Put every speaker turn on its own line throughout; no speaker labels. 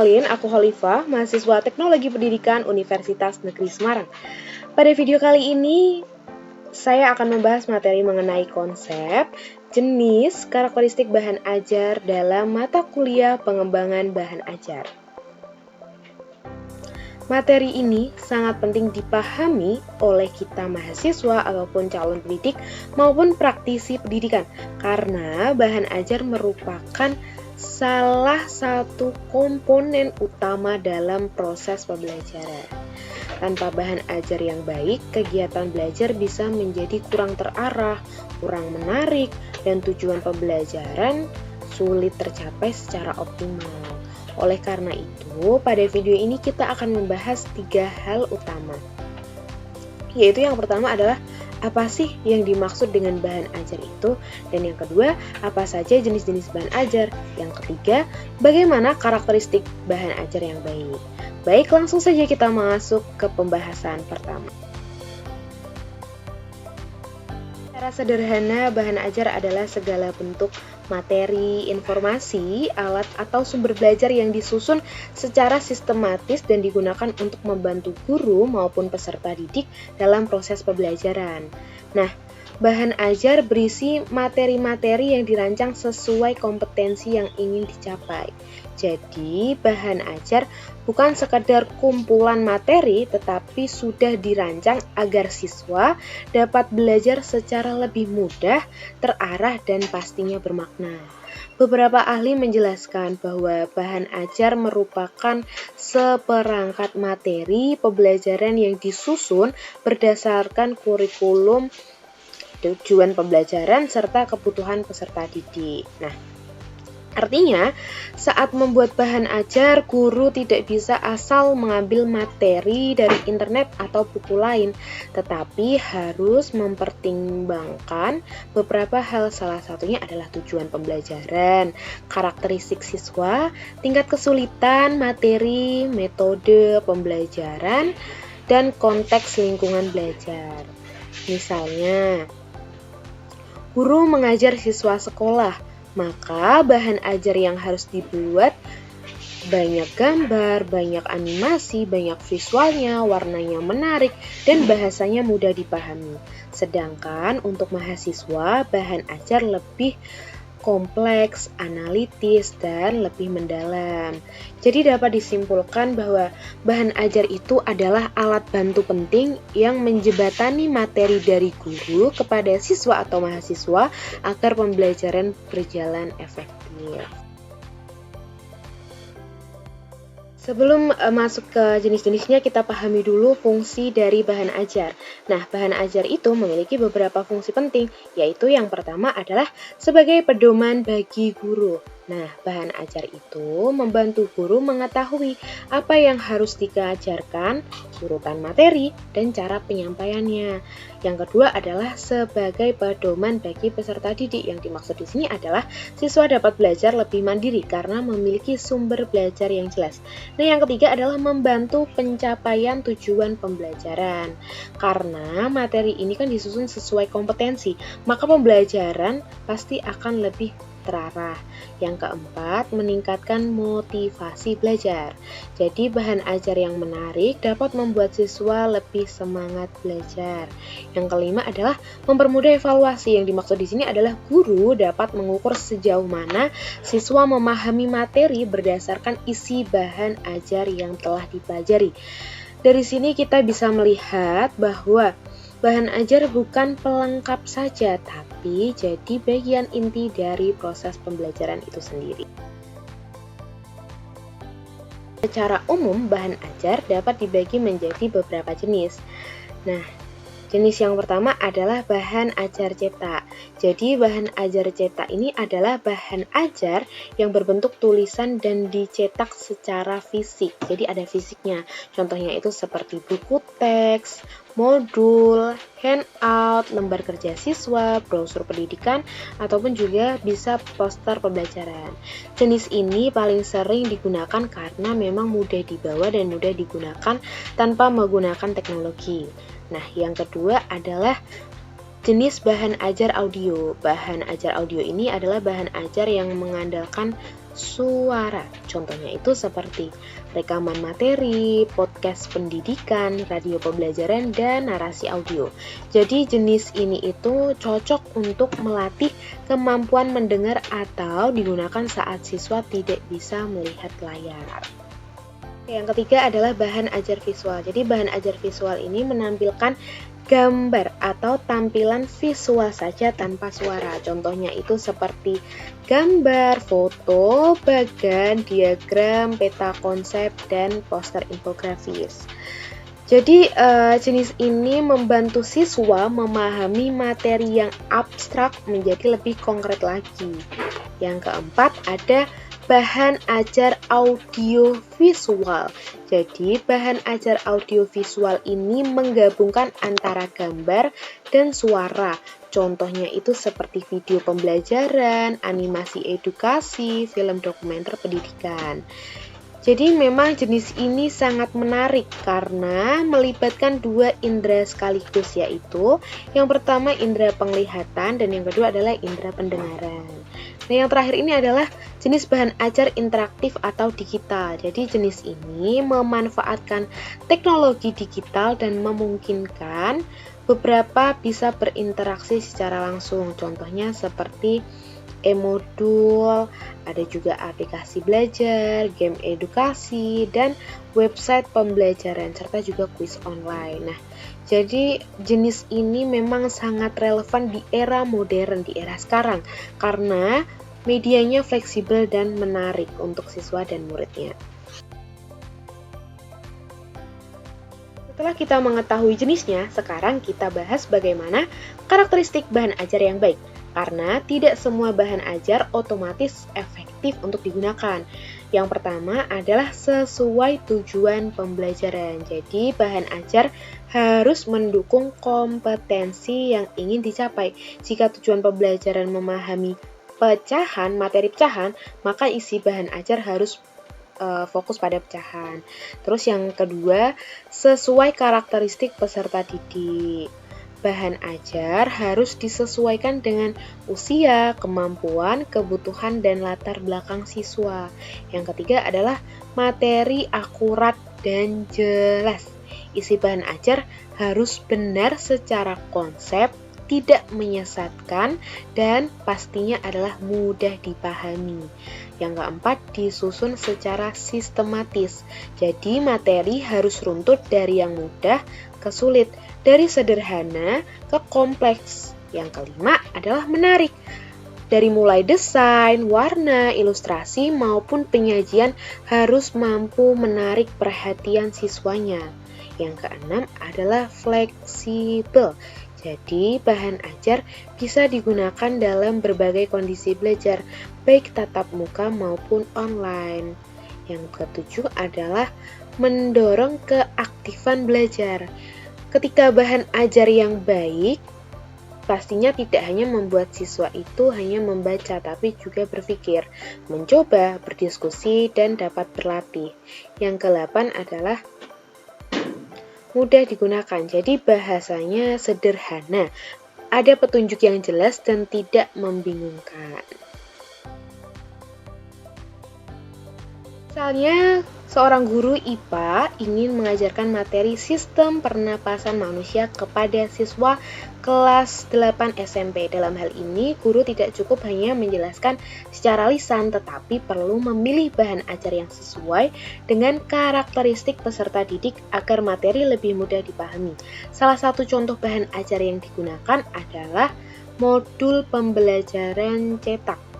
kenalin, aku Khalifah, mahasiswa Teknologi Pendidikan Universitas Negeri Semarang. Pada video kali ini, saya akan membahas materi mengenai konsep, jenis, karakteristik bahan ajar dalam mata kuliah pengembangan bahan ajar. Materi ini sangat penting dipahami oleh kita mahasiswa ataupun calon pendidik maupun praktisi pendidikan, karena bahan ajar merupakan salah satu komponen utama dalam proses pembelajaran. Tanpa bahan ajar yang baik, kegiatan belajar bisa menjadi kurang terarah, kurang menarik, dan tujuan pembelajaran sulit tercapai secara optimal. Oleh karena itu, pada video ini kita akan membahas 3 hal utama. Yaitu yang pertama adalah apa sih yang dimaksud dengan bahan ajar itu? Dan yang kedua, apa saja jenis-jenis bahan ajar? Yang ketiga, bagaimana karakteristik bahan ajar yang baik? Baik, langsung saja kita masuk ke pembahasan pertama. Secara sederhana, bahan ajar adalah segala bentuk materi, informasi, alat, atau sumber belajar yang disusun secara sistematis dan digunakan untuk membantu guru maupun peserta didik dalam proses pembelajaran. Nah, bahan ajar berisi materi-materi yang dirancang sesuai kompetensi yang ingin dicapai. Jadi, bahan ajar bukan sekedar kumpulan materi, tetapi sudah dirancang agar siswa dapat belajar secara lebih mudah, terarah, dan pastinya bermakna. Beberapa ahli menjelaskan bahwa bahan ajar merupakan seperangkat materi pembelajaran yang disusun berdasarkan kurikulum, tujuan pembelajaran, serta kebutuhan peserta didik. Nah, artinya, saat membuat bahan ajar, guru tidak bisa asal mengambil materi dari internet atau buku lain, tetapi harus mempertimbangkan beberapa hal. Salah satunya adalah tujuan pembelajaran, karakteristik siswa, tingkat kesulitan materi, metode pembelajaran, dan konteks lingkungan belajar. Misalnya, guru mengajar siswa sekolah, maka bahan ajar yang harus dibuat banyak gambar, banyak animasi, banyak visualnya, warnanya menarik, dan bahasanya mudah dipahami. Sedangkan untuk mahasiswa, bahan ajar lebih kompleks, analitis, dan lebih mendalam. Jadi dapat disimpulkan bahwa bahan ajar itu adalah alat bantu penting yang menjembatani materi dari guru kepada siswa atau mahasiswa agar pembelajaran berjalan efektif. Sebelum masuk ke jenis-jenisnya, kita pahami dulu fungsi dari bahan ajar. Nah, bahan ajar itu memiliki beberapa fungsi penting, yaitu yang pertama adalah sebagai pedoman bagi guru. Nah, bahan ajar itu membantu guru mengetahui apa yang harus diajarkan, urutan materi, dan cara penyampaiannya. Yang kedua adalah sebagai pedoman bagi peserta didik. Yang dimaksud di sini adalah siswa dapat belajar lebih mandiri karena memiliki sumber belajar yang jelas. Nah, yang ketiga adalah membantu pencapaian tujuan pembelajaran. Karena materi ini kan disusun sesuai kompetensi, maka pembelajaran pasti akan lebih terarah. Yang keempat, meningkatkan motivasi belajar. Jadi bahan ajar yang menarik dapat membuat siswa lebih semangat belajar. Yang kelima adalah mempermudah evaluasi. Yang dimaksud di sini adalah guru dapat mengukur sejauh mana siswa memahami materi berdasarkan isi bahan ajar yang telah dipelajari. Dari sini kita bisa melihat bahwa bahan ajar bukan pelengkap saja, tapi jadi bagian inti dari proses pembelajaran itu sendiri. Secara umum, bahan ajar dapat dibagi menjadi beberapa jenis. Nah, jenis yang pertama adalah bahan ajar cetak. Jadi bahan ajar cetak ini adalah bahan ajar yang berbentuk tulisan dan dicetak secara fisik. Jadi ada fisiknya. Contohnya itu seperti buku teks, modul, handout, lembar kerja siswa, brosur pendidikan, ataupun juga bisa poster pembelajaran. Jenis ini paling sering digunakan karena memang mudah dibawa dan mudah digunakan tanpa menggunakan teknologi. Nah, yang kedua adalah jenis bahan ajar audio. Bahan ajar audio ini adalah bahan ajar yang mengandalkan suara. Contohnya itu seperti rekaman materi, podcast pendidikan, radio pembelajaran, dan narasi audio. Jadi jenis ini itu cocok untuk melatih kemampuan mendengar atau digunakan saat siswa tidak bisa melihat layar. Yang ketiga adalah bahan ajar visual. Jadi bahan ajar visual ini menampilkan gambar atau tampilan visual saja tanpa suara. Contohnya itu seperti gambar, foto, bagan, diagram, peta konsep, dan poster infografis. Jadi jenis ini membantu siswa memahami materi yang abstrak menjadi lebih konkret lagi. Yang keempat ada bahan ajar audiovisual. Jadi, bahan ajar audiovisual ini menggabungkan antara gambar dan suara. Contohnya itu seperti video pembelajaran, animasi edukasi, film dokumenter pendidikan. Jadi memang jenis ini sangat menarik karena melibatkan dua indera sekaligus, yaitu yang pertama indera penglihatan dan yang kedua adalah indera pendengaran. Nah, yang terakhir ini adalah jenis bahan ajar interaktif atau digital. Jadi jenis ini memanfaatkan teknologi digital dan memungkinkan beberapa bisa berinteraksi secara langsung. Contohnya seperti e-modul, ada juga aplikasi belajar, game edukasi, dan website pembelajaran, serta juga kuis online. Nah, jadi jenis ini memang sangat relevan di era modern, di era sekarang, karena medianya fleksibel dan menarik untuk siswa dan muridnya. Setelah kita mengetahui jenisnya, sekarang kita bahas bagaimana karakteristik bahan ajar yang baik. Karena tidak semua bahan ajar otomatis efektif untuk digunakan. Yang pertama adalah sesuai tujuan pembelajaran. Jadi bahan ajar harus mendukung kompetensi yang ingin dicapai. Jika tujuan pembelajaran memahami pecahan, materi pecahan, maka isi bahan ajar harus fokus pada pecahan. Terus yang kedua, sesuai karakteristik peserta didik. Bahan ajar harus disesuaikan dengan usia, kemampuan, kebutuhan, dan latar belakang siswa. Yang ketiga adalah materi akurat dan jelas. Isi bahan ajar harus benar secara konsep, tidak menyesatkan, dan pastinya adalah mudah dipahami. Yang keempat, disusun secara sistematis. Jadi materi harus runtut dari yang mudah ke sulit, dari sederhana ke kompleks. Yang kelima adalah menarik. Dari mulai desain, warna, ilustrasi, maupun penyajian harus mampu menarik perhatian siswanya. Yang keenam adalah fleksibel. Jadi, bahan ajar bisa digunakan dalam berbagai kondisi belajar, baik tatap muka maupun online. Yang ketujuh adalah mendorong keaktifan belajar. Ketika bahan ajar yang baik, pastinya tidak hanya membuat siswa itu hanya membaca, tapi juga berpikir, mencoba, berdiskusi, dan dapat berlatih. Yang ke-8 adalah mudah digunakan, jadi bahasanya sederhana, ada petunjuk yang jelas dan tidak membingungkan. Misalnya, seorang guru IPA ingin mengajarkan materi sistem pernapasan manusia kepada siswa kelas 8 SMP. Dalam hal ini, guru tidak cukup hanya menjelaskan secara lisan, tetapi perlu memilih bahan ajar yang sesuai dengan karakteristik peserta didik agar materi lebih mudah dipahami. Salah satu contoh bahan ajar yang digunakan adalah modul pembelajaran cetak.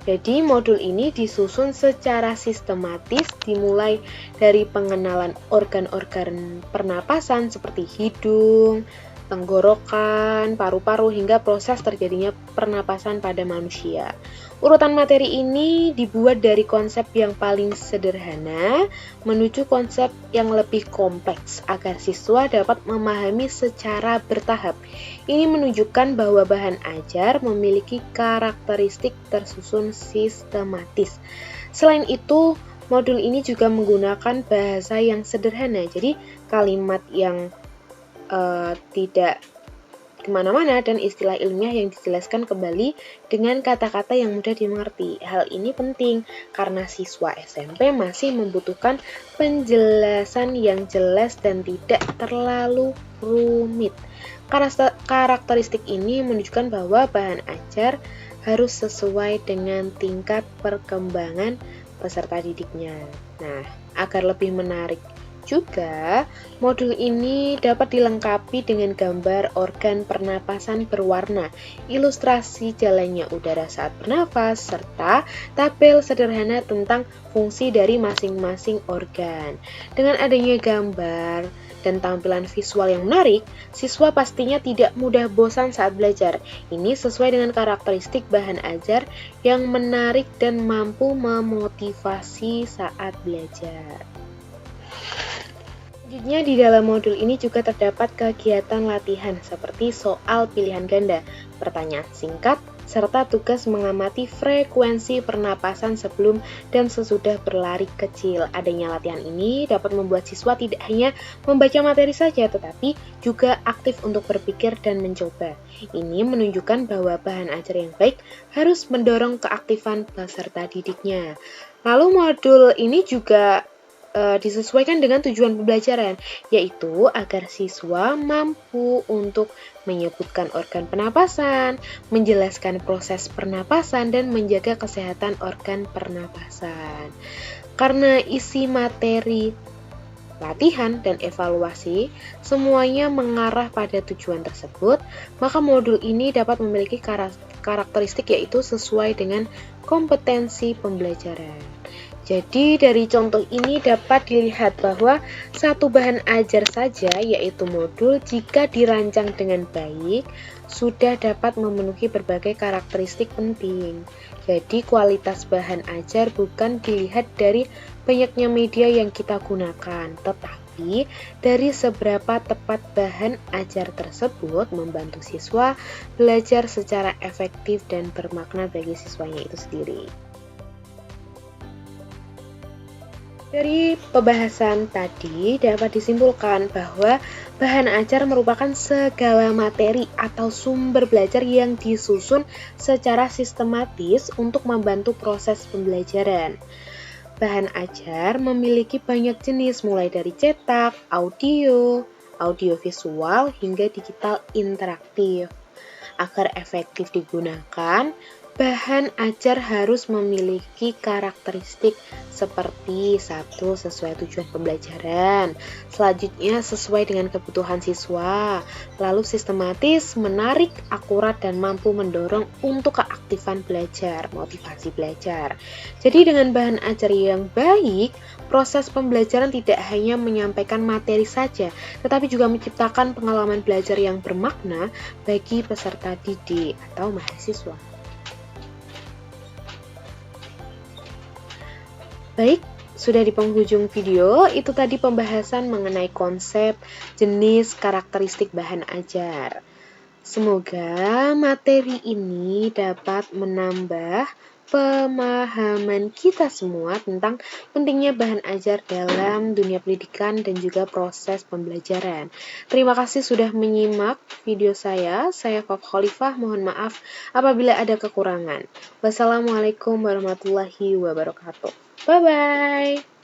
Jadi modul ini disusun secara sistematis, dimulai dari pengenalan organ-organ pernapasan seperti hidung, tenggorokan, paru-paru, hingga proses terjadinya pernapasan pada manusia. Urutan materi ini dibuat dari konsep yang paling sederhana menuju konsep yang lebih kompleks agar siswa dapat memahami secara bertahap. Ini menunjukkan bahwa bahan ajar memiliki karakteristik tersusun sistematis. Selain itu, modul ini juga menggunakan bahasa yang sederhana, jadi kalimat yang tidak kemana-mana dan istilah ilmiah yang dijelaskan kembali dengan kata-kata yang mudah dimengerti. Hal ini penting karena siswa SMP masih membutuhkan penjelasan yang jelas dan tidak terlalu rumit. Karakteristik ini menunjukkan bahwa bahan ajar harus sesuai dengan tingkat perkembangan peserta didiknya. Nah, agar lebih menarik juga, modul ini dapat dilengkapi dengan gambar organ pernapasan berwarna, ilustrasi jalannya udara saat bernafas, serta tabel sederhana tentang fungsi dari masing-masing organ. Dengan adanya gambar dan tampilan visual yang menarik, siswa pastinya tidak mudah bosan saat belajar. Ini sesuai dengan karakteristik bahan ajar yang menarik dan mampu memotivasi saat belajar. Selanjutnya di dalam modul ini juga terdapat kegiatan latihan seperti soal pilihan ganda, pertanyaan singkat, serta tugas mengamati frekuensi pernapasan sebelum dan sesudah berlari kecil. Adanya latihan ini dapat membuat siswa tidak hanya membaca materi saja, tetapi juga aktif untuk berpikir dan mencoba. Ini menunjukkan bahwa bahan ajar yang baik harus mendorong keaktifan peserta didiknya. Lalu modul ini juga disesuaikan dengan tujuan pembelajaran, yaitu agar siswa mampu untuk menyebutkan organ pernapasan, menjelaskan proses pernapasan, dan menjaga kesehatan organ pernapasan. Karena isi materi latihan dan evaluasi semuanya mengarah pada tujuan tersebut, maka modul ini dapat memiliki karakteristik yaitu sesuai dengan kompetensi pembelajaran. Jadi dari contoh ini dapat dilihat bahwa satu bahan ajar saja yaitu modul jika dirancang dengan baik sudah dapat memenuhi berbagai karakteristik penting. Jadi kualitas bahan ajar bukan dilihat dari banyaknya media yang kita gunakan, tetapi dari seberapa tepat bahan ajar tersebut membantu siswa belajar secara efektif dan bermakna bagi siswanya itu sendiri. Dari pembahasan tadi dapat disimpulkan bahwa bahan ajar merupakan segala materi atau sumber belajar yang disusun secara sistematis untuk membantu proses pembelajaran. Bahan ajar memiliki banyak jenis mulai dari cetak, audiovisual, hingga digital interaktif. Agar efektif digunakan, bahan ajar harus memiliki karakteristik seperti 1. Sesuai tujuan pembelajaran, selanjutnya sesuai dengan kebutuhan siswa, lalu sistematis, menarik, akurat, dan mampu mendorong untuk keaktifan belajar, motivasi belajar. Jadi dengan bahan ajar yang baik, proses pembelajaran tidak hanya menyampaikan materi saja, tetapi juga menciptakan pengalaman belajar yang bermakna bagi peserta didik atau mahasiswa. Baik, sudah di penghujung video, itu tadi pembahasan mengenai konsep, jenis, karakteristik bahan ajar. Semoga materi ini dapat menambah pemahaman kita semua tentang pentingnya bahan ajar dalam dunia pendidikan dan juga proses pembelajaran. Terima kasih sudah menyimak video saya Faf Khalifah, mohon maaf apabila ada kekurangan. Wassalamualaikum warahmatullahi wabarakatuh. Bye-bye.